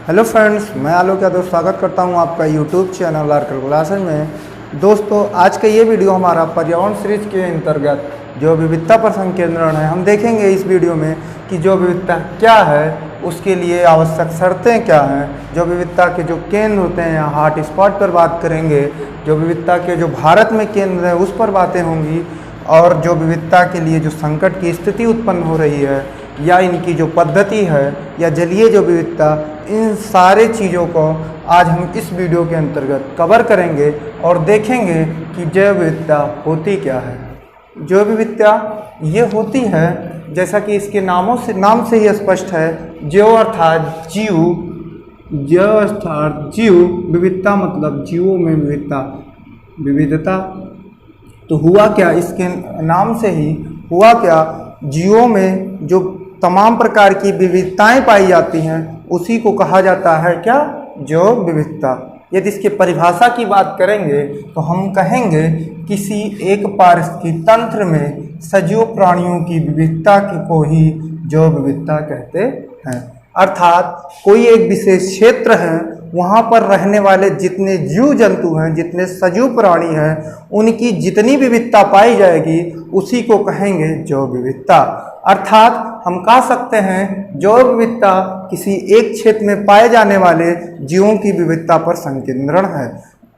Hello friends, मैं आलोक यादव स्वागत करता हूं आपका यूट्यूब चैनल आर्कल क्लासेज में। दोस्तों, आज का ये वीडियो हमारा पर्यावरण सीरीज के अंतर्गत जो विविधता पर संकेंद्रण है, हम देखेंगे इस वीडियो में कि जो विविधता क्या है, उसके लिए आवश्यक शर्तें क्या हैं, जो विविधता के जो केंद्र होते हैं, हॉट स्पॉट पर बात करेंगे, जो विविधता के जो भारत में केंद्र है उस पर बातें होंगी, और जो विविधता के लिए जो संकट की स्थिति उत्पन्न हो रही है या इनकी जो पद्धति है या जलीय जो विविधता, इन सारे चीज़ों को आज हम इस वीडियो के अंतर्गत कवर करेंगे और देखेंगे कि जैव विविधता होती क्या है। जैव विविधता ये होती है, जैसा कि इसके नाम से ही स्पष्ट है, जैव अर्थात जीव, जैव अर्थात जीव, विविधता मतलब जीवों में विविधता। तो हुआ क्या, इसके नाम से ही हुआ क्या, जीवों में जो तमाम प्रकार की विविधताएं पाई जाती हैं उसी को कहा जाता है क्या, जैव विविधता। यदि इसके परिभाषा की बात करेंगे तो हम कहेंगे किसी एक पारिस्थितिकी तंत्र में सजीव प्राणियों की विविधता को ही जैव विविधता कहते हैं। अर्थात कोई एक विशेष क्षेत्र है, वहाँ पर रहने वाले जितने जीव जंतु हैं, जितने सजीव प्राणी हैं, उनकी जितनी विविधता पाई जाएगी उसी को कहेंगे जैव विविधता। अर्थात हम कह सकते हैं जैव विविधता किसी एक क्षेत्र में पाए जाने वाले जीवों की विविधता पर संकेंद्रण है।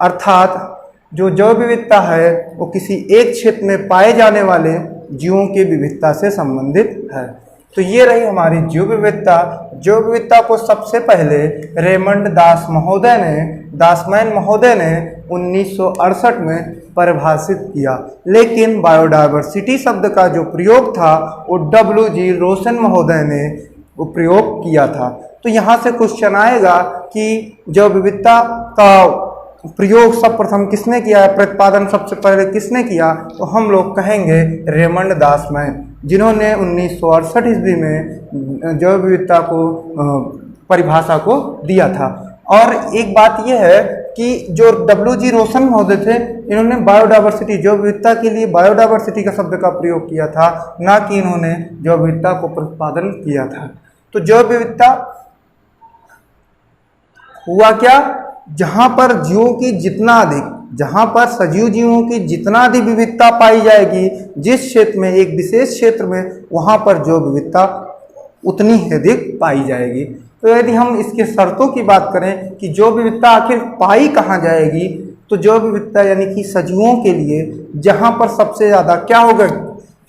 अर्थात जो जैव विविधता है वो किसी एक क्षेत्र में पाए जाने वाले जीवों की विविधता से संबंधित है। तो ये रही हमारी जैव विविधता। जैव विविधता को सबसे पहले रेमंड दासमैन महोदय ने 1968 में परिभाषित किया, लेकिन बायोडायवर्सिटी शब्द का जो प्रयोग था वो W.G. रोसन महोदय ने वो प्रयोग किया था। तो यहाँ से क्वेश्चन आएगा कि जैव विविधता का प्रयोग सर्वप्रथम किसने किया है, प्रतिपादन सबसे पहले किसने किया, तो हम लोग कहेंगे रेमंड दासमैन, जिन्होंने 1968 ईस्वी में जैव विविधता को परिभाषा को दिया था। और एक बात यह है कि जो W.G. रोसन महोदय थे, इन्होंने बायोडायवर्सिटी, जैव विविधता के लिए बायोडायवर्सिटी का शब्द का प्रयोग किया था, ना कि इन्होंने जैव विविधता को प्रतिपादन किया था। तो जैव विविधता हुआ क्या, जहाँ पर जीवों की जितना अधिक, जहाँ पर सजीव जीवों की जितना अधिक विविधता पाई जाएगी, जिस क्षेत्र में, एक विशेष क्षेत्र में, वहाँ पर जैव विविधता उतनी ही अधिक पाई जाएगी। तो यदि हम इसके शर्तों की बात करें कि जैव विविधता आखिर पाई कहाँ जाएगी, तो जैव विविधता यानी कि सजीवों के लिए जहाँ पर सबसे ज़्यादा क्या होगा,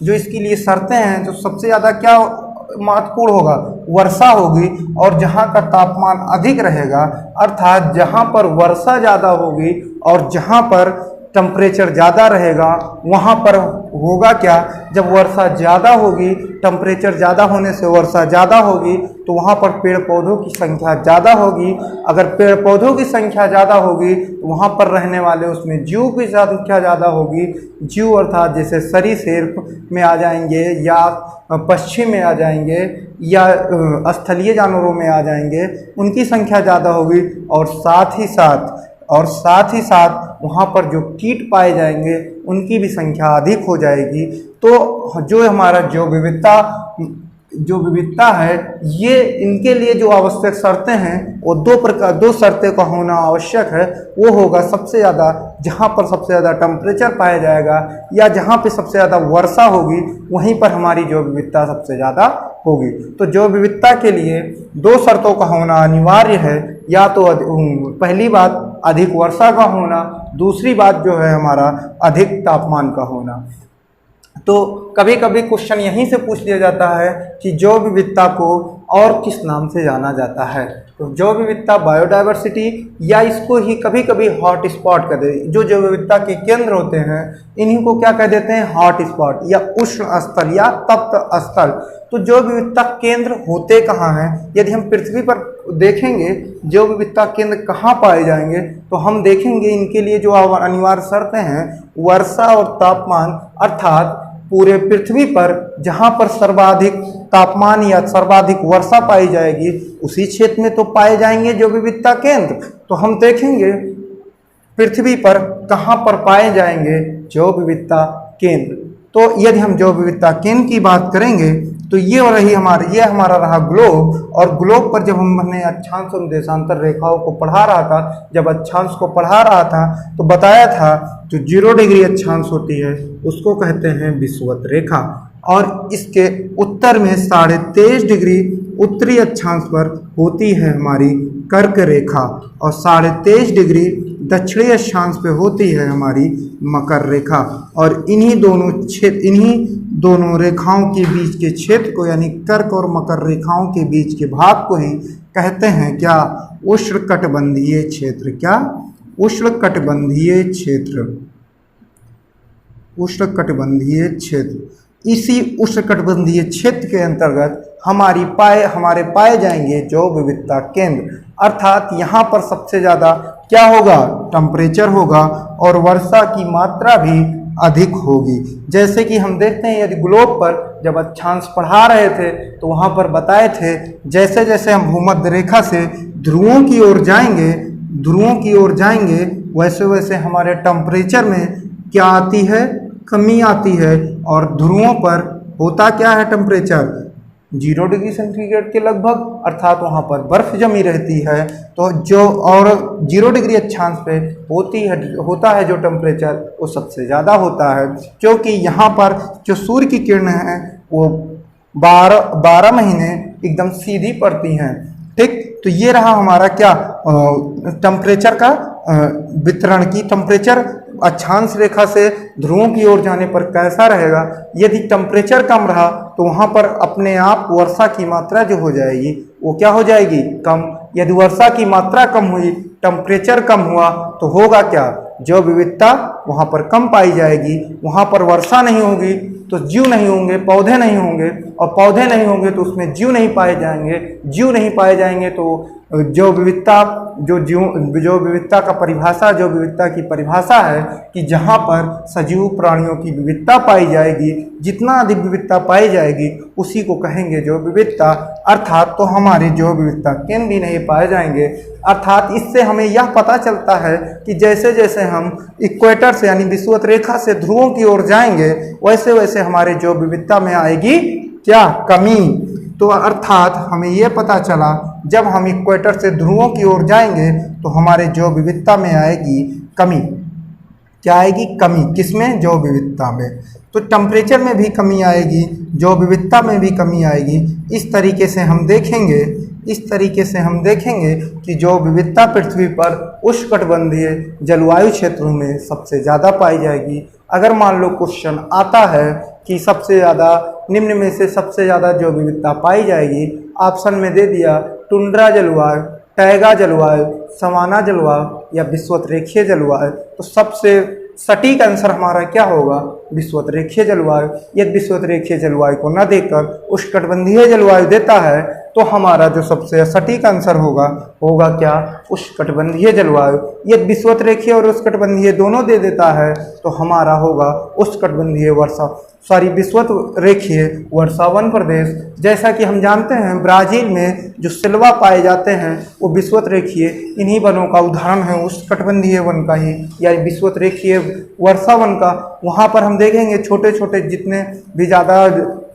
जो इसके लिए शर्तें हैं, जो सबसे ज़्यादा क्या महत्वपूर्ण होगा, वर्षा होगी, और जहाँ का तापमान अधिक रहेगा, अर्थात जहाँ पर वर्षा ज़्यादा होगी और जहाँ पर टेम्परेचर ज़्यादा रहेगा, वहाँ पर होगा क्या, जब वर्षा ज़्यादा होगी, टेम्परेचर ज़्यादा होने से वर्षा ज़्यादा होगी, तो वहाँ पर पेड़ पौधों की संख्या ज़्यादा होगी। अगर पेड़ पौधों की संख्या ज़्यादा होगी तो वहाँ पर रहने वाले उसमें जीव की संख्या ज़्यादा होगी। जीव अर्थात जैसे सरीसृप में आ जाएंगे, या पक्षी में आ जाएंगे, या स्थलीय जानवरों में आ जाएंगे, उनकी संख्या ज़्यादा होगी। और साथ ही साथ वहाँ पर जो कीट पाए जाएंगे उनकी भी संख्या अधिक हो जाएगी। तो जो हमारा जो विविधता है, ये इनके लिए जो आवश्यक शर्तें हैं वो दो शर्तें का होना आवश्यक है। वो होगा सबसे ज़्यादा, जहाँ पर सबसे ज़्यादा टेम्परेचर पाया जाएगा या जहाँ पे सबसे ज़्यादा वर्षा होगी, वहीं पर हमारी जैव विविधता सबसे ज़्यादा होगी। तो जैव विविधता के लिए दो शर्तों का होना अनिवार्य है, या तो पहली बात अधिक वर्षा का होना, दूसरी बात जो है हमारा अधिक तापमान का होना। तो कभी कभी क्वेश्चन यहीं से पूछ लिया जाता है कि जैव विविधता को और किस नाम से जाना जाता है। तो जैव विविधता, बायोडायवर्सिटी, या इसको ही कभी कभी हॉट स्पॉट कहते हैं। जो जैव विविधता के केंद्र होते हैं इन्हीं को क्या कह देते हैं, हॉट स्पॉट, या उष्ण स्थल या तप्त स्थल। तो जैव विविधता केंद्र होते कहाँ हैं, यदि हम पृथ्वी पर देखेंगे जैव विविधता केंद्र कहाँ पाए जाएंगे, तो हम देखेंगे इनके लिए जो अनिवार्य शर्तें हैं, वर्षा और तापमान, अर्थात पूरे पृथ्वी पर जहाँ पर सर्वाधिक तापमान या सर्वाधिक वर्षा पाई जाएगी उसी क्षेत्र में तो पाए जाएंगे जैव विविधता केंद्र। तो हम देखेंगे पृथ्वी पर कहाँ पर पाए जाएंगे जैव विविधता केंद्र। तो यदि हम जैव विविधता केंद्र की बात करेंगे तो ये हमारा रहा ग्लोब। और ग्लोब पर जब हमने अक्षांश और देशांतर रेखाओं को पढ़ा रहा था, जब अक्षांश को पढ़ा रहा था तो बताया था जो 0 डिग्री अक्षांश होती है उसको कहते हैं विषुवत रेखा, और इसके उत्तर में 23.5 डिग्री उत्तरी अक्षांश पर होती है हमारी कर्क रेखा, और 23.5 डिग्री दक्षिणी अक्षांश पे होती है हमारी मकर रेखा। और इन्हीं दोनों रेखाओं के बीच के क्षेत्र को, यानी कर्क और मकर रेखाओं के बीच के भाग को ही कहते हैं क्या, उष्णकटिबंधीय क्षेत्र। क्या, उष्णकटिबंधीय क्षेत्र। उष्णकटिबंधीय क्षेत्र। इसी उष्णकटिबंधीय क्षेत्र के अंतर्गत हमारे पाए जाएंगे जैव विविधता केंद्र, अर्थात यहाँ पर सबसे ज़्यादा क्या होगा, टेम्परेचर होगा, और वर्षा की मात्रा भी अधिक होगी। जैसे कि हम देखते हैं, यदि ग्लोब पर जब अक्षांश पढ़ा रहे थे तो वहाँ पर बताए थे जैसे जैसे हम भूमध्य रेखा से ध्रुवों की ओर जाएंगे वैसे वैसे हमारे टेम्परेचर में क्या आती है, कमी आती है। और ध्रुवों पर होता क्या है, टेम्परेचर 0 डिग्री सेंटीग्रेड के लगभग, अर्थात वहाँ पर बर्फ जमी रहती है। तो जो और 0 डिग्री अक्षांश पे होता है जो टेम्परेचर वो सबसे ज़्यादा होता है, क्योंकि यहाँ पर जो सूर्य की किरणें हैं वो 12 महीने एकदम सीधी पड़ती हैं। ठीक, तो ये रहा हमारा क्या, टेम्परेचर का वितरण की। टेम्परेचर अक्षांश रेखा से ध्रुवों की ओर जाने पर कैसा रहेगा, यदि टेम्परेचर कम रहा तो वहाँ पर अपने आप वर्षा की मात्रा जो हो जाएगी वो क्या हो जाएगी, कम। यदि वर्षा की मात्रा कम हुई, टेम्परेचर कम हुआ तो होगा क्या, जैव विविधता वहाँ पर कम पाई जाएगी। वहाँ पर वर्षा नहीं होगी तो जीव नहीं होंगे, पौधे नहीं होंगे, और पौधे नहीं होंगे तो उसमें जीव नहीं पाए जाएंगे। जीव नहीं पाए जाएंगे तो जैव विविधता की परिभाषा है कि जहाँ पर सजीव प्राणियों की विविधता पाई जाएगी, जितना अधिक विविधता पाई जाएगी उसी को कहेंगे जैव विविधता। अर्थात तो हमारे जैव विविधता केंद्र भी नहीं पाए जाएंगे। अर्थात इससे हमें यह पता चलता है कि जैसे जैसे हम इक्वेटर से यानी विषुवत रेखा से ध्रुवों की ओर जाएंगे वैसे वैसे हमारे जैव विविधता में आएगी क्या, कमी। तो अर्थात हमें यह पता चला जब हम इक्वेटर से ध्रुवों की ओर जाएंगे तो हमारे जैव विविधता में आएगी कमी। क्या आएगी, कमी। किसमें, जैव विविधता में। तो टेम्परेचर में भी कमी आएगी, जैव विविधता में भी कमी आएगी। इस तरीके से हम देखेंगे कि जैव विविधता पृथ्वी पर उष्णकटिबंधीय जलवायु क्षेत्रों में सबसे ज़्यादा पाई जाएगी। अगर मान लो क्वेश्चन आता है कि सबसे ज़्यादा निम्न में से सबसे ज़्यादा जैव विविधता पाई जाएगी, ऑप्शन में दे दिया टुंड्रा जलवायु, टैगा जलवायु, सवाना जलवायु या विषुवत रेखीय जलवायु, तो सबसे सटीक आंसर हमारा क्या होगा, विषुवत रेखीय जलवायु। यदि विषुवत रेखीय जलवायु को न देकर उष्णकटिबंधीय जलवायु देता है तो हमारा जो सबसे सटीक आंसर होगा क्या, उष्णकटिबंधीय जलवायु। यदि विषुवत रेखीय और उष्णकटिबंधीय दोनों दे देता है तो हमारा होगा विषुवत रेखीय वर्षावन प्रदेश। जैसा कि हम जानते हैं ब्राज़ील में जो सिल्वा पाए जाते हैं वो विषुवत रेखीय इन्हीं वनों का उदाहरण है, उष्णकटिबंधीय वन का ही, या विषुवत रेखीय वर्षावन का। वहाँ पर हम देखेंगे छोटे छोटे जितने भी ज़्यादा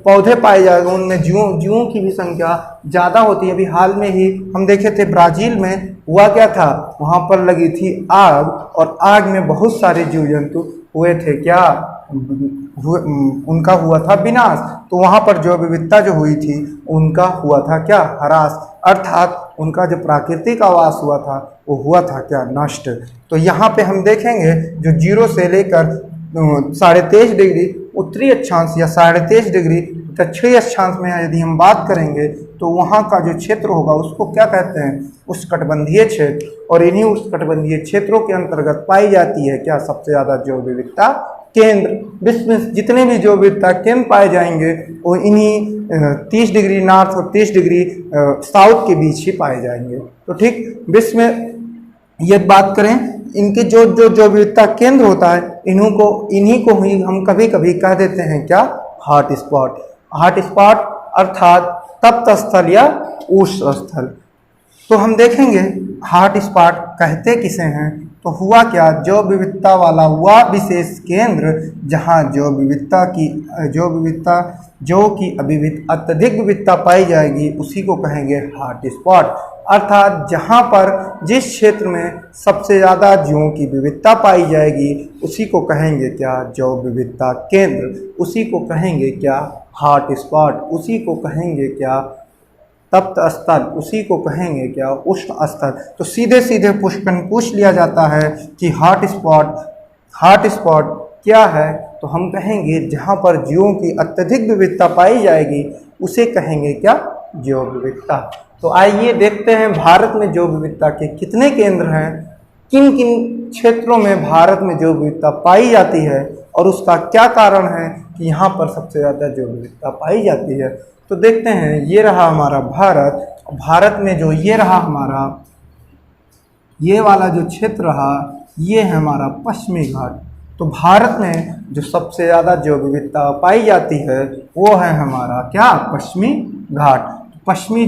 पौधे पाए जाएंगे उनमें जीवों की भी संख्या ज़्यादा होती है। अभी हाल में ही हम देखे थे ब्राज़ील में हुआ क्या था, वहाँ पर लगी थी आग, और आग में बहुत सारे जीव जंतु हुए थे क्या, उनका हुआ था विनाश। तो वहाँ पर जो विविधता जो हुई थी उनका हुआ था क्या, ह्रास। अर्थात उनका जो प्राकृतिक आवास हुआ था वो हुआ था क्या, नष्ट। तो यहाँ पे हम देखेंगे जो 0 से लेकर 23.5 डिग्री उत्तरी अक्षांश या 23.5 डिग्री दक्षिणी अक्षांश में यदि हम बात करेंगे तो वहाँ का जो क्षेत्र होगा उसको क्या कहते हैं, उष्णकटिबंधीय क्षेत्र। और इन्हीं उष्णकटिबंधीय क्षेत्रों के अंतर्गत पाई जाती है क्या, सबसे ज़्यादा जैव विविधता केंद्र। विश्व में जितने भी जैव विविधता केंद्र पाए जाएंगे वो इन्हीं 30 डिग्री नॉर्थ और 30 डिग्री साउथ के बीच ही पाए जाएंगे। तो ठीक, विश्व में यदि बात करें इनके जो विविधता केंद्र होता है इन्हीं को ही हम कभी कभी कह देते हैं क्या, हॉट स्पॉट। हॉट स्पॉट अर्थात तप्त स्थल या उष्ण स्थल। तो हम देखेंगे हॉट स्पॉट कहते किसे हैं, तो हुआ क्या, जैव विविधता वाला वह विशेष केंद्र जहाँ जौ की अत्यधिक विविधता पाई जाएगी उसी को कहेंगे हॉट स्पॉट। अर्थात जहाँ पर जिस क्षेत्र में सबसे ज़्यादा जीवों की विविधता पाई जाएगी उसी को कहेंगे क्या, जैव विविधता केंद्र, उसी को कहेंगे क्या, हॉट स्पॉट, उसी को कहेंगे क्या, तप्त स्थल, उसी को कहेंगे क्या, उष्ण स्थल। तो सीधे सीधे पूछ लिया जाता है कि हॉट स्पॉट क्या है, तो हम कहेंगे जहाँ पर जीवों की अत्यधिक विविधता पाई जाएगी उसे कहेंगे क्या, जैव विविधता। तो आइए देखते हैं भारत में जैव विविधता के कितने केंद्र हैं, किन किन क्षेत्रों में भारत में जैव विविधता पाई जाती है और उसका क्या कारण है कि यहाँ पर सबसे ज़्यादा जैव विविधता पाई जाती है। तो देखते हैं, ये रहा हमारा भारत में जो ये रहा हमारा ये वाला जो क्षेत्र रहा, ये है हमारा पश्चिमी घाट। तो भारत में जो सबसे ज़्यादा जैव विविधता पाई जाती है वो है हमारा क्या, पश्चिमी घाट। पश्चिमी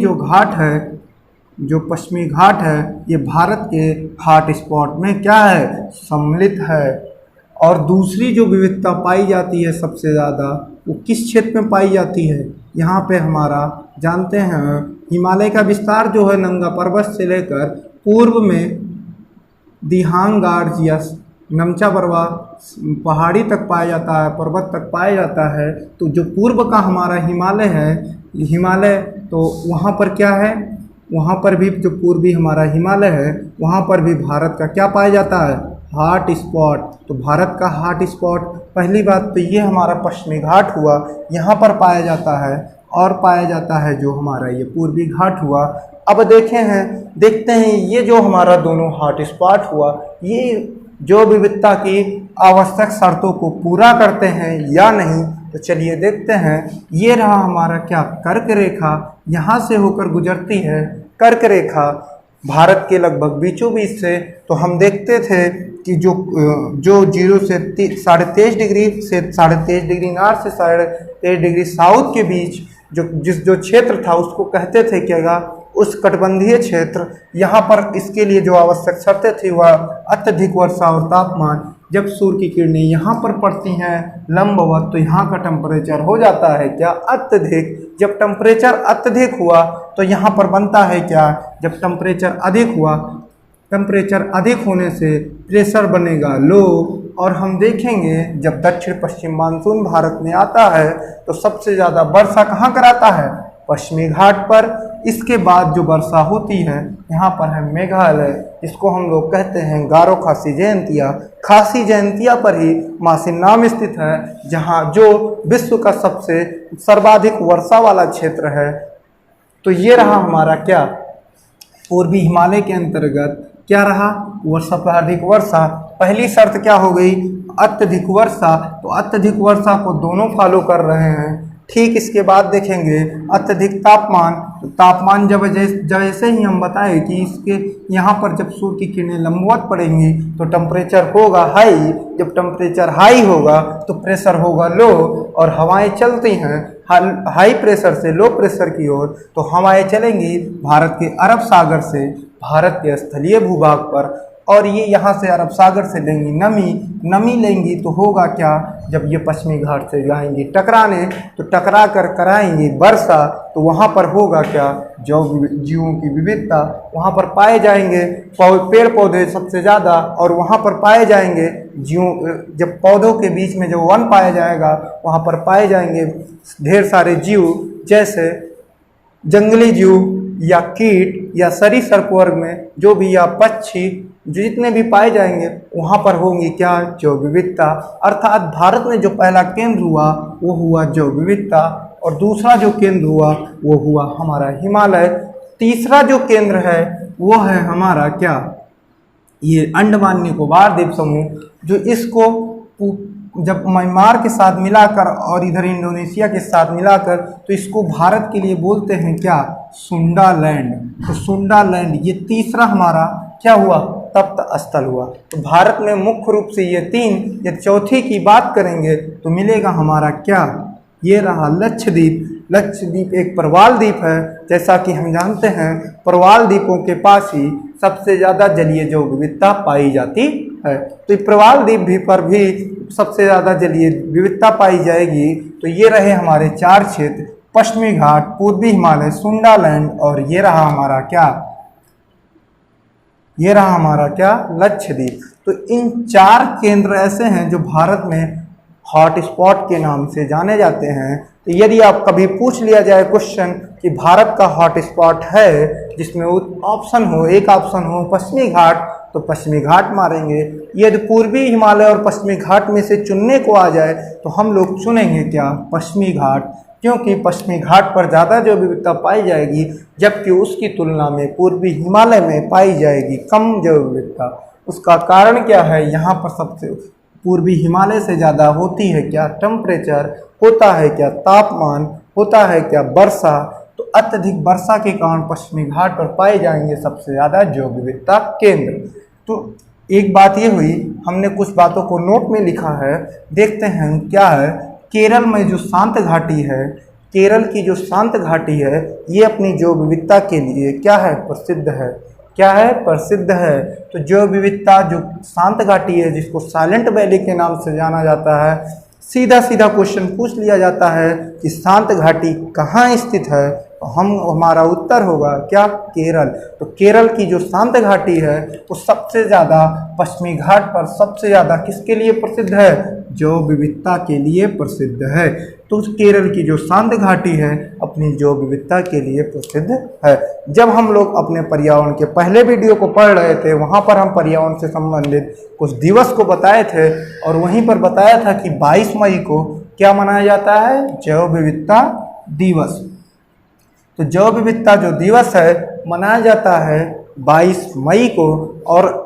घाट है ये भारत के हॉट स्पॉट में क्या है, सम्मिलित है। और दूसरी जो विविधता पाई जाती है सबसे ज़्यादा वो किस क्षेत्र में पाई जाती है, यहाँ पे हमारा जानते हैं हिमालय का विस्तार जो है नंगा पर्वत से लेकर पूर्व में दिहांग गार्जियस नमचा बरवा पहाड़ी तक पाया जाता है, पर्वत तक पाया जाता है। तो जो पूर्व का हमारा हिमालय तो वहाँ पर क्या है, वहाँ पर भी जो पूर्वी हमारा हिमालय है वहाँ पर भी भारत का क्या पाया जाता है, हॉट स्पॉट। तो भारत का हॉट स्पॉट पहली बात तो ये हमारा पश्चिमी घाट हुआ, यहाँ पर पाया जाता है, और पाया जाता है जो हमारा ये पूर्वी घाट हुआ। अब देखते हैं ये जो हमारा दोनों हॉट स्पॉट हुआ ये जो विविधता की आवश्यक शर्तों को पूरा करते हैं या नहीं। तो चलिए देखते हैं, ये रहा हमारा क्या, कर्क रेखा, यहाँ से होकर गुजरती है कर्क रेखा भारत के लगभग बीचों बीच से। तो हम देखते थे कि जो 0 से 23.5 डिग्री से 23.5 डिग्री नॉर्थ से 23.5 डिग्री साउथ के बीच जो क्षेत्र था उसको कहते थे क्या, उस कटिबंधीय क्षेत्र। यहाँ पर इसके लिए जो आवश्यक शर्तें थी वह अत्यधिक वर्षा और तापमान। जब सूर्य की किरणें यहाँ पर पड़ती हैं लंबवत तो यहाँ का टेम्परेचर हो जाता है क्या, अत्यधिक। जब टेम्परेचर अत्यधिक हुआ तो यहाँ पर बनता है क्या, जब टेम्परेचर अधिक हुआ, टेम्परेचर अधिक होने से प्रेशर बनेगा लो। और हम देखेंगे जब दक्षिण पश्चिम मानसून भारत में आता है तो सबसे ज़्यादा वर्षा कहाँ कराता है, पश्चिमी घाट पर। इसके बाद जो वर्षा होती है यहाँ पर है मेघालय, इसको हम लोग कहते हैं गारो खासी जयंतिया। खासी जयंतिया पर ही मासिन नाम स्थित है, जहाँ जो विश्व का सबसे सर्वाधिक वर्षा वाला क्षेत्र है। तो ये रहा हमारा क्या, पूर्वी हिमालय के अंतर्गत क्या रहा, सर्वाधिक वर्षा। पहली शर्त क्या हो गई, अत्यधिक वर्षा। तो अत्यधिक वर्षा को दोनों फॉलो कर रहे हैं। ठीक इसके बाद देखेंगे अत्यधिक तापमान। तो तापमान जैसे ही हम बताएं कि इसके यहाँ पर जब सूर्य की किरणें लंबवत पड़ेंगी तो टेम्परेचर होगा हाई। जब टेम्परेचर हाई होगा तो प्रेशर होगा लो, और हवाएं चलती हैं हाई प्रेशर से लो प्रेशर की ओर। तो हवाएं चलेंगी भारत के अरब सागर से भारत के स्थलीय भूभाग पर, और ये यहाँ से अरब सागर से लेंगी नमी लेंगी। तो होगा क्या, जब ये पश्चिमी घाट से जाएंगी टकराने तो टकरा कर कराएंगी वर्षा। तो वहाँ पर होगा क्या, जीवों की विविधता वहाँ पर पाए जाएंगे, पेड़ पौधे सबसे ज़्यादा, और वहाँ पर पाए जाएंगे जब पौधों के बीच में जो वन पाया जाएगा वहाँ पर पाए जाएंगे ढेर सारे जीव, जैसे जंगली जीव या कीट या सरीसृप वर्ग में जो भी या पक्षी जितने भी पाए जाएंगे वहाँ पर होंगी क्या, जैव विविधता। अर्थात भारत में जो पहला केंद्र हुआ वो हुआ जैव विविधता, और दूसरा जो केंद्र हुआ वो हुआ हमारा हिमालय। तीसरा जो केंद्र है वो है हमारा क्या, ये अंडमान निकोबार द्वीप समूह, जो इसको जब म्यांमार के साथ मिलाकर और इधर इंडोनेशिया के साथ मिलाकर तो इसको भारत के लिए बोलते हैं क्या, सुंडा लैंड। तो सुंडा लैंड ये तीसरा हमारा क्या हुआ, तप्त स्थल हुआ। तो भारत में मुख्य रूप से ये तीन, यदि चौथी की बात करेंगे तो मिलेगा हमारा क्या, ये रहा लक्षद्वीप। लक्षद्वीप एक प्रवाल द्वीप है, जैसा कि हम जानते हैं प्रवाल द्वीपों के पास ही सबसे ज़्यादा जलीय जैव विविधता पाई जाती है। तो प्रवाल द्वीप भी पर भी सबसे ज़्यादा जलीय विविधता पाई जाएगी। तो ये रहे हमारे 4 क्षेत्र, पश्चिमी घाट, पूर्वी हिमालय, सुंडालैंड और ये रहा हमारा क्या, ये रहा हमारा क्या, लक्षद्वीप। तो इन 4 केंद्र ऐसे हैं जो भारत में हॉट स्पॉट के नाम से जाने जाते हैं। तो यदि आप कभी पूछ लिया जाए क्वेश्चन कि भारत का हॉट स्पॉट है, जिसमें ऑप्शन हो, एक ऑप्शन हो पश्चिमी घाट, तो पश्चिमी घाट मारेंगे। यदि पूर्वी हिमालय और पश्चिमी घाट में से चुनने को आ जाए तो हम लोग चुनेंगे क्या, पश्चिमी घाट, क्योंकि पश्चिमी घाट पर ज़्यादा जो विविधता पाई जाएगी, जबकि उसकी तुलना में पूर्वी हिमालय में पाई जाएगी कम जैव विविधता। उसका कारण क्या है, यहाँ पर सबसे पूर्वी हिमालय से ज़्यादा होती है क्या टेम्परेचर, होता है क्या तापमान, होता है क्या वर्षा। तो अत्यधिक वर्षा के कारण पश्चिमी घाट पर पाए जाएंगे सबसे ज़्यादा जैव विविधता केंद्र। तो एक बात ये हुई, हमने कुछ बातों को नोट में लिखा है, देखते हैं क्या है। केरल में जो शांत घाटी है, केरल की जो शांत घाटी है, ये अपनी जैव विविधता के लिए क्या है, प्रसिद्ध है। क्या है, प्रसिद्ध है। तो जैव विविधता जो शांत घाटी है, जिसको साइलेंट वैली के नाम से जाना जाता है, सीधा सीधा क्वेश्चन पूछ लिया जाता है कि शांत घाटी कहाँ स्थित है, तो हमारा उत्तर होगा क्या, केरल। तो केरल की जो शांत घाटी है वो सबसे ज़्यादा पश्चिमी घाट पर सबसे ज़्यादा किसके लिए प्रसिद्ध है, जैव विविधता के लिए प्रसिद्ध है। तो केरल की जो शांत घाटी है अपनी जैव विविधता के लिए प्रसिद्ध है। जब हम लोग अपने पर्यावरण के पहले वीडियो को पढ़ रहे थे, वहाँ पर हम पर्यावरण से संबंधित कुछ दिवस को बताए थे और वहीं पर बताया था कि 22 मई को क्या मनाया जाता है, जैव विविधता दिवस। तो जैव विविधता जो दिवस है मनाया जाता है 22 मई को। और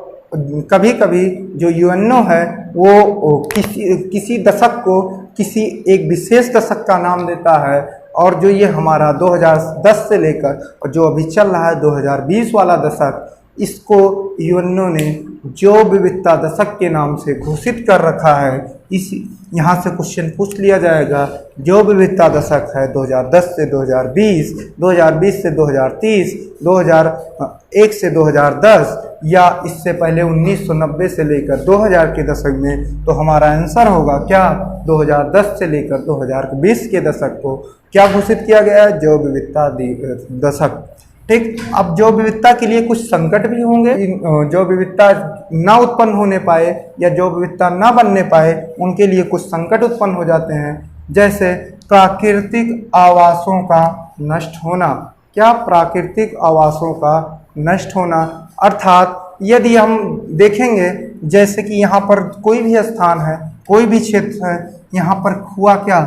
कभी कभी जो यूएनओ है वो किसी दशक को किसी एक विशेष दशक का नाम देता है, और जो ये हमारा 2010 से लेकर और जो अभी चल रहा है 2020 वाला दशक, इसको यूएनओ ने जैव विविधता दशक के नाम से घोषित कर रखा है। इसी यहाँ से क्वेश्चन पूछ लिया जाएगा, जैव विविधता दशक है 2010 से 2020, 2020 से 2030, 2001 से 2010, या इससे पहले 1990 से लेकर 2000 के दशक में। तो हमारा आंसर होगा क्या, 2010 से लेकर 2020 के दशक को क्या घोषित किया गया है, जैव विविधता दशक। ठीक, अब जैव विविधता के लिए कुछ संकट भी होंगे। जैव विविधता ना उत्पन्न होने पाए या जैव विविधता ना बनने पाए, उनके लिए कुछ संकट उत्पन्न हो जाते हैं, जैसे प्राकृतिक आवासों का नष्ट होना। क्या, प्राकृतिक आवासों का नष्ट होना, अर्थात यदि हम देखेंगे जैसे कि यहाँ पर कोई भी स्थान है, कोई भी क्षेत्र है, यहाँ पर हुआ क्या,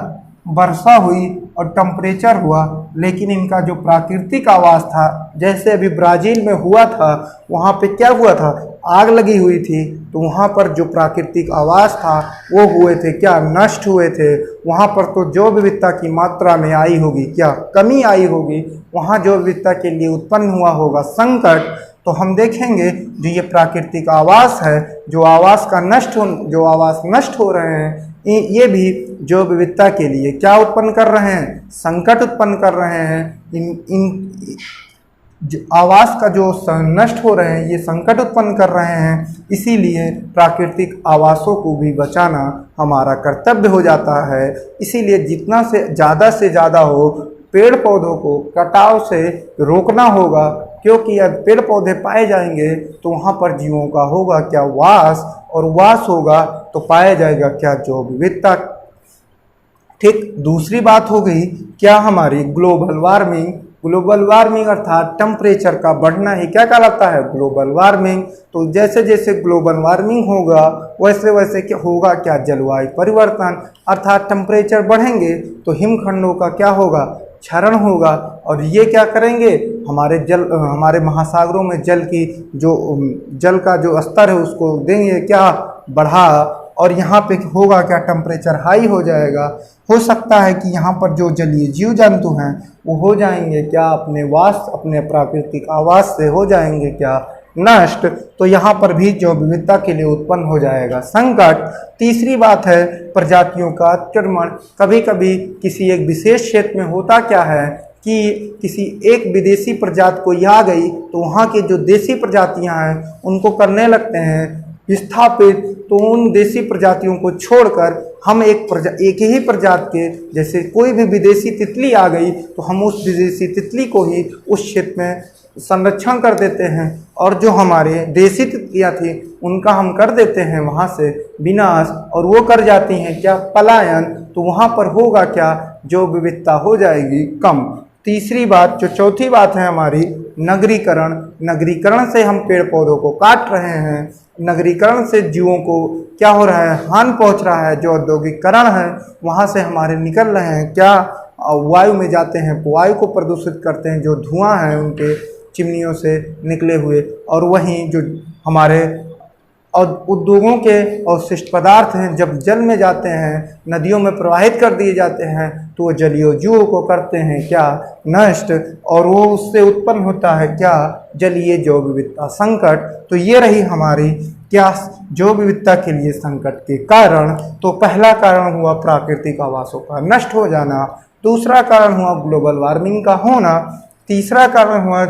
वर्षा हुई और टेम्परेचर हुआ, लेकिन इनका जो प्राकृतिक आवास था, जैसे अभी ब्राज़ील में हुआ था, वहाँ पे क्या हुआ था, आग लगी हुई थी, तो वहाँ पर जो प्राकृतिक आवास था वो हुए थे क्या, नष्ट हुए थे। वहाँ पर तो जैव विविधता की मात्रा में आई होगी क्या, कमी आई होगी, वहाँ जैव विविधता के लिए उत्पन्न हुआ होगा संकट। तो हम देखेंगे जो ये प्राकृतिक आवास है, जो आवास नष्ट हो रहे हैं, ये भी जैव विविधता के लिए क्या उत्पन्न कर रहे हैं, संकट उत्पन्न कर रहे हैं। इन आवास का जो नष्ट हो रहे हैं, ये संकट उत्पन्न कर रहे हैं। इसीलिए प्राकृतिक आवासों को भी बचाना हमारा कर्तव्य हो जाता है। इसीलिए जितना से ज़्यादा हो, पेड़ पौधों को कटाव से रोकना होगा, क्योंकि अब पेड़ पौधे पाए जाएंगे तो वहाँ पर जीवों का होगा क्या, वास, और वास होगा तो पाया जाएगा क्या, जैव विविधता। ठीक, दूसरी बात हो गई क्या, हमारी ग्लोबल वार्मिंग। ग्लोबल वार्मिंग अर्थात टेम्परेचर का बढ़ना ही क्या कहलाता है, ग्लोबल वार्मिंग। तो जैसे जैसे ग्लोबल वार्मिंग होगा वैसे वैसे क्या होगा, क्या, जलवायु परिवर्तन, अर्थात टेम्परेचर बढ़ेंगे तो हिमखंडों का क्या होगा, क्षरण होगा, और ये क्या करेंगे, हमारे महासागरों में जल का जो स्तर है उसको देंगे क्या, बढ़ा, और यहाँ पे होगा क्या, टेम्परेचर हाई हो जाएगा। हो सकता है कि यहाँ पर जो जलीय जीव जंतु हैं वो हो जाएंगे क्या, अपने प्राकृतिक आवास से हो जाएंगे क्या, नष्ट। तो यहाँ पर भी जैव विविधता के लिए उत्पन्न हो जाएगा संकट। तीसरी बात है प्रजातियों का अतिक्रमण। कभी कभी किसी एक विशेष क्षेत्र में होता क्या है कि किसी एक विदेशी प्रजाति कोई आ गई तो वहाँ के जो देसी प्रजातियाँ हैं उनको करने लगते हैं विस्थापित। तो उन देसी प्रजातियों को छोड़कर हम एक ही प्रजाति के, जैसे कोई भी विदेशी तितली आ गई तो हम उस विदेशी तितली को ही उस क्षेत्र में संरक्षण कर देते हैं, और जो हमारे देसी तितलियाँ थी उनका हम कर देते हैं वहाँ से विनाश, और वो कर जाती हैं क्या, पलायन। तो वहाँ पर होगा क्या, जो विविधता हो जाएगी कम। तीसरी बात, जो चौथी बात है हमारी, नगरीकरण। नगरीकरण से हम पेड़ पौधों को काट रहे हैं, नगरीकरण से जीवों को क्या हो रहा है, हानि पहुंच रहा है। जो औद्योगिकरण है वहाँ से हमारे निकल रहे हैं क्या, वायु में जाते हैं, वायु को प्रदूषित करते हैं, जो धुआं है उनके चिमनियों से निकले हुए। और वहीं जो हमारे और उद्योगों के अवशिष्ट पदार्थ हैं जब जल में जाते हैं, नदियों में प्रवाहित कर दिए जाते हैं, तो वो जलीय जीवों को करते हैं क्या, नष्ट। और वो उससे उत्पन्न होता है क्या, जलीय जैव विविधता संकट। तो ये रही हमारी क्या, जैव विविधता के लिए संकट के कारण। तो पहला कारण हुआ प्राकृतिक आवासों का नष्ट हो जाना, दूसरा कारण हुआ ग्लोबल वार्मिंग का होना, तीसरा कारण हुआ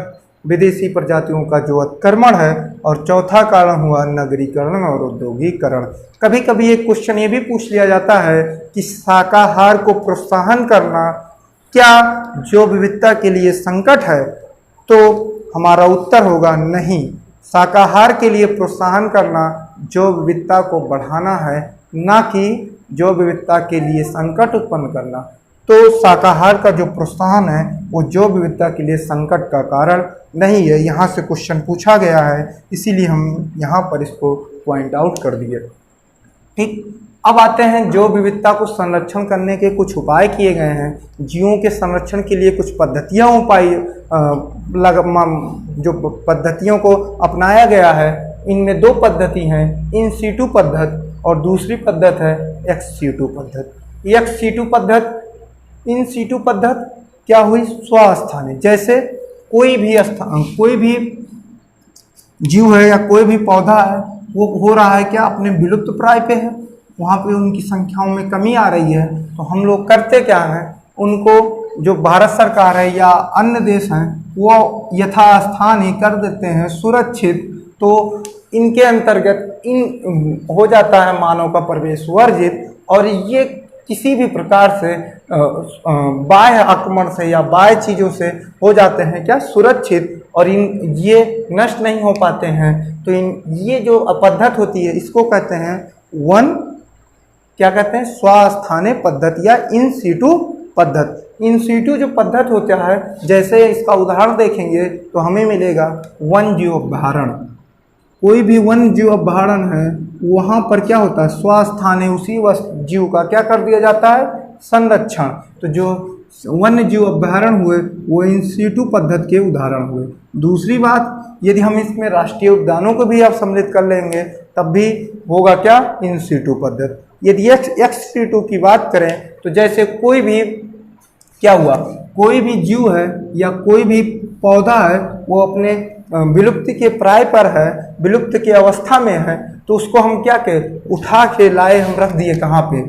विदेशी प्रजातियों का जो अतिक्रमण है, और चौथा कारण हुआ नगरीकरण और औद्योगिकरण। कभी कभी एक क्वेश्चन ये भी पूछ लिया जाता है कि शाकाहार को प्रोत्साहन करना क्या जैव विविधता के लिए संकट है, तो हमारा उत्तर होगा नहीं। शाकाहार के लिए प्रोत्साहन करना जैव विविधता को बढ़ाना है, ना कि जैव विविधता के लिए संकट उत्पन्न करना। तो शाकाहार का जो प्रोत्साहन है वो जैव विविधता के लिए संकट का कारण नहीं है। यहाँ से क्वेश्चन पूछा गया है, इसीलिए हम यहाँ पर इसको पॉइंट आउट कर दिए। ठीक, अब आते हैं जैव विविधता को संरक्षण करने के कुछ उपाय किए गए हैं। जीवों के संरक्षण के लिए कुछ पद्धतियाँ जो पद्धतियों को अपनाया गया है, इनमें दो पद्धति हैं, इन सीटू पद्धति और दूसरी पद्धति है एक्स सीटू पद्धति। एक्स सीटू पद्धति, इन सीटू पद्धति क्या हुई, स्वस्थानी। जैसे कोई भी जीव है या कोई भी पौधा है वो हो रहा है क्या, अपने विलुप्त प्राय पे है, वहाँ पे उनकी संख्याओं में कमी आ रही है। तो हम लोग करते क्या हैं, उनको जो भारत सरकार है या अन्य देश हैं वो यथास्थान ही कर देते हैं सुरक्षित। तो इनके अंतर्गत इन हो जाता है मानव का प्रवेश वर्जित, और ये किसी भी प्रकार से बाह्य आक्रमण से या बाह्य चीज़ों से हो जाते हैं क्या, सुरक्षित, और ये नष्ट नहीं हो पाते हैं। तो ये जो पद्धति होती है इसको कहते हैं क्या कहते हैं, स्वस्थाने पद्धति या इन सीटू पद्धति। इन सीटू जो पद्धति होता है, जैसे इसका उदाहरण देखेंगे तो हमें मिलेगा वन जीव अभ्यारण्य। कोई भी वन जीव अभ्यारण्य है वहाँ पर क्या होता है, स्वस्थाने, उसी जीव का क्या कर दिया जाता है, संरक्षण। तो जो वन्य जीव अभ्यारण्य हुए वो इन सीटू पद्धति के उदाहरण हुए। दूसरी बात, यदि हम इसमें राष्ट्रीय उद्यानों को भी आप सम्मिलित कर लेंगे तब भी होगा क्या, इन सीटू पद्धति। यदि एक्स सीटू की बात करें तो जैसे कोई भी क्या हुआ, कोई भी जीव है या कोई भी पौधा है वो अपने विलुप्ति के प्राय पर है, विलुप्त की अवस्था में है, तो उसको हम क्या कहें, उठा के लाए, हम रख दिए कहाँ पे,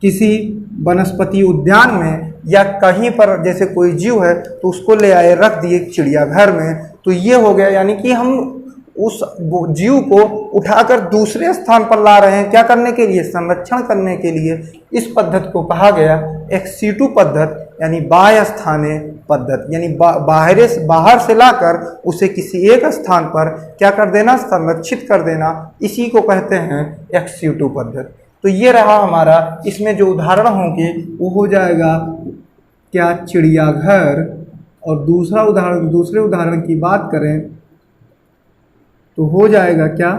किसी वनस्पति उद्यान में या कहीं पर। जैसे कोई जीव है तो उसको ले आए रख दिए चिड़ियाघर में, तो ये हो गया, यानी कि हम उस जीव को उठाकर दूसरे स्थान पर ला रहे हैं, क्या करने के लिए, संरक्षण करने के लिए। इस पद्धति को कहा गया एक्स सीटू पद्धति, यानी बाह्य स्थाने पद्धति, यानी बाहर से लाकर उसे किसी एक स्थान पर क्या कर देना, संरक्षित कर देना, इसी को कहते हैं एक्स सीटू पद्धति। तो ये रहा हमारा, इसमें जो उदाहरण होंगे वो हो जाएगा क्या, चिड़ियाघर। और दूसरे उदाहरण की बात करें तो हो जाएगा क्या,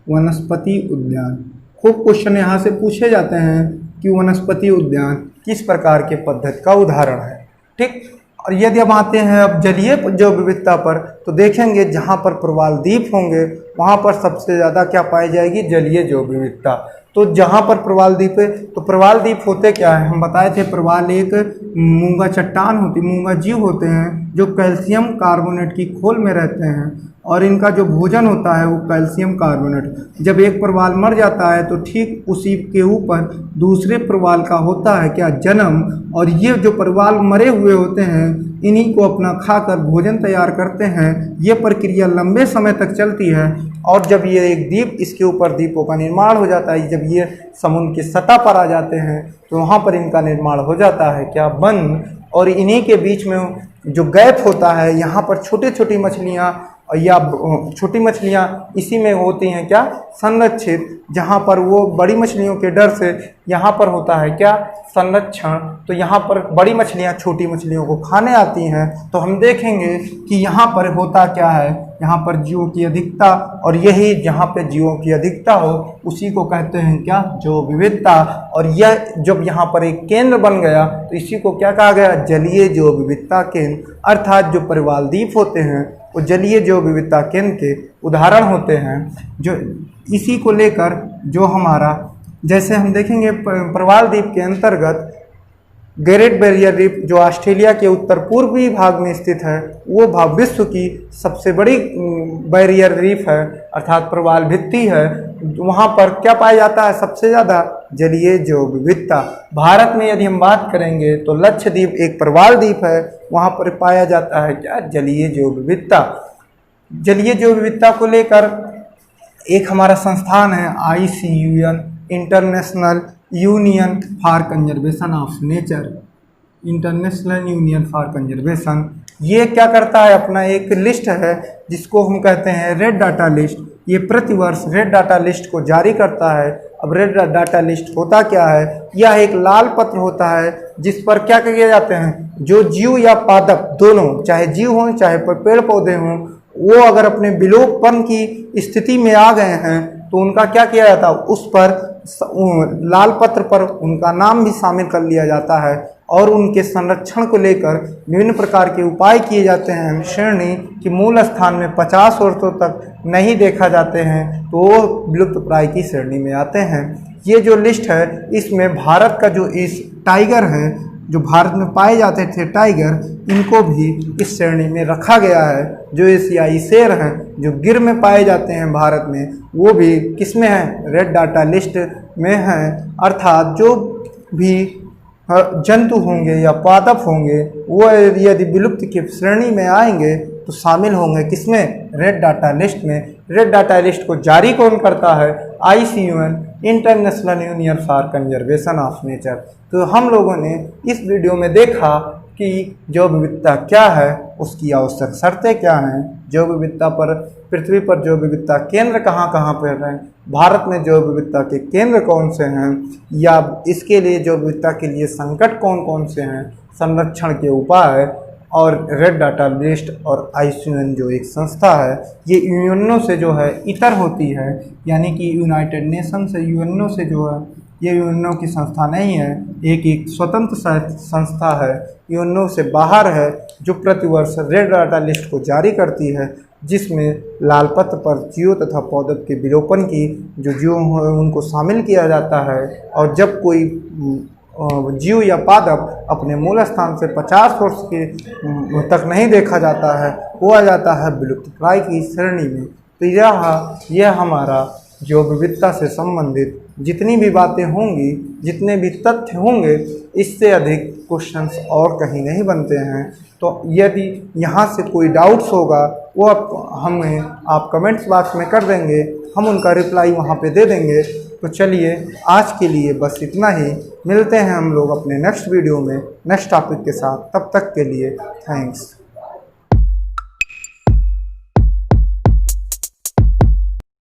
वनस्पति उद्यान। खूब क्वेश्चन यहाँ से पूछे जाते हैं कि वनस्पति उद्यान किस प्रकार के पद्धति का उदाहरण है। ठीक, और यदि अब आते हैं अब जलीय जैव विविधता पर, तो देखेंगे जहाँ पर प्रवाल द्वीप होंगे वहाँ पर सबसे ज़्यादा क्या पाई जाएगी, जलीय जैव विविधता। तो जहाँ पर प्रवाल द्वीप है, तो प्रवाल द्वीप होते क्या है, हम बताए थे प्रवाल एक मूंगा चट्टान होती, मूंगा जीव होते हैं जो कैल्शियम कार्बोनेट की खोल में रहते हैं। और इनका जो भोजन होता है वो कैल्शियम कार्बोनेट। जब एक प्रवाल मर जाता है तो ठीक उसी के ऊपर दूसरे प्रवाल का होता है क्या जन्म, और ये जो प्रवाल मरे हुए होते हैं इन्हीं को अपना खाकर भोजन तैयार करते हैं। ये प्रक्रिया लंबे समय तक चलती है और जब ये एक द्वीप, इसके ऊपर द्वीपों का निर्माण हो जाता है, जब ये समुद्र की सतह पर आ जाते हैं तो वहाँ पर इनका निर्माण हो जाता है क्या वन। और इन्हीं के बीच में जो गैप होता है यहाँ पर छोटी छोटी मछलियाँ या छोटी मछलियाँ इसी में होती हैं क्या संरक्षित, जहाँ पर वो बड़ी मछलियों के डर से यहाँ पर होता है क्या संरक्षण। तो यहाँ पर बड़ी मछलियाँ छोटी मछलियों को खाने आती हैं। तो हम देखेंगे कि यहाँ पर होता क्या है, यहाँ पर जीवों की अधिकता, और यही जहाँ पे जीवों की अधिकता हो उसी को कहते हैं क्या जैव विविधता। और यह जब यहाँ पर एक केंद्र बन गया तो इसी को क्या कहा गया जलीय जैव विविधता केंद्र। अर्थात जो प्रवाल द्वीप होते हैं वो जलीय जैव विविधता केंद्र के उदाहरण होते हैं। जो इसी को लेकर जो हमारा, जैसे हम देखेंगे प्रवाल द्वीप के अंतर्गत ग्रेट बैरियर रीफ जो ऑस्ट्रेलिया के उत्तर पूर्वी भाग में स्थित है, वो भाग विश्व की सबसे बड़ी बैरियर रीफ है अर्थात प्रवाल भित्ति है। वहाँ पर क्या पाया जाता है सबसे ज़्यादा जलीय जैव विविधता। भारत में यदि हम बात करेंगे तो लक्षद्वीप एक प्रवाल द्वीप है, वहाँ पर पाया जाता है क्या जलीय जैव विविधता। जलीय जैव विविधता को लेकर एक हमारा संस्थान है ICUN, international union for conservation of nature, international union for conservation. ये क्या करता है, अपना एक लिस्ट है जिसको हम कहते हैं रेड डाटा लिस्ट। ये प्रतिवर्ष रेड डाटा लिस्ट को जारी करता है। अब रेड डाटा लिस्ट होता क्या है, यह एक लाल पत्र होता है जिस पर क्या किए जाते हैं, जो जीव या पादप दोनों, चाहे जीव हों चाहे पेड़ पौधे हों, वो अगर अपने विलोपन की स्थिति में आ गए हैं तो उनका क्या किया जाता है, उस पर लाल पत्र पर उनका नाम भी शामिल कर लिया जाता है और उनके संरक्षण को लेकर विभिन्न प्रकार के उपाय किए जाते हैं। श्रेणी कि मूल स्थान में 50 वर्षों तक नहीं देखा जाते हैं तो वो विलुप्त प्राय की श्रेणी में आते हैं। ये जो लिस्ट है इसमें भारत का जो इस टाइगर है, जो भारत में पाए जाते थे टाइगर, इनको भी इस श्रेणी में रखा गया है। जो एशियाई शेर हैं जो गिर में पाए जाते हैं भारत में, वो भी किस में है, रेड डाटा लिस्ट में हैं। अर्थात जो भी जंतु होंगे या पादप होंगे वो यदि विलुप्त की श्रेणी में आएंगे तो शामिल होंगे किसमें, रेड डाटा लिस्ट में। रेड डाटा लिस्ट को जारी कौन करता है, ICUN, international union for conservation of nature. तो हम लोगों ने इस वीडियो में देखा कि जैव विविधता क्या है, उसकी आवश्यक शर्तें क्या हैं, जैव विविधता पर पृथ्वी पर जैव विविधता केंद्र कहाँ कहाँ पर हैं, भारत में जैव विविधता के केंद्र कौन से हैं, या इसके लिए जैव विविधता के लिए संकट कौन कौन से हैं, संरक्षण के उपाय, और रेड डाटा लिस्ट और ICUN जो एक संस्था है ये यूएनओ से जो है इतर होती है, यानी कि यूनाइटेड नेशन से यूएनओ से जो है, ये यूएनओ की संस्था नहीं है, एक स्वतंत्र संस्था है, यूएनओ से बाहर है, जो प्रतिवर्ष रेड डाटा लिस्ट को जारी करती है, जिसमें लाल पत्र पर जीव तथा पौधों के विलोपन की जो जीव हैं उनको शामिल किया जाता है। और जब कोई जीव या पादप अपने मूल स्थान से 50 वर्ष के तक नहीं देखा जाता है, वो आ जाता है विलुप्त प्राय की श्रेणी में। तो यह हमारा जैव विविधता से संबंधित जितनी भी बातें होंगी, जितने भी तथ्य होंगे, इससे अधिक क्वेश्चंस और कहीं नहीं बनते हैं। तो यदि यहाँ से कोई डाउट्स होगा वो हमें आप कमेंट्स बॉक्स में कर देंगे, हम उनका रिप्लाई वहाँ पे दे देंगे। तो चलिए आज के लिए बस इतना ही, मिलते हैं हम लोग अपने नेक्स्ट वीडियो में नेक्स्ट टॉपिक के साथ। तब तक के लिए थैंक्स।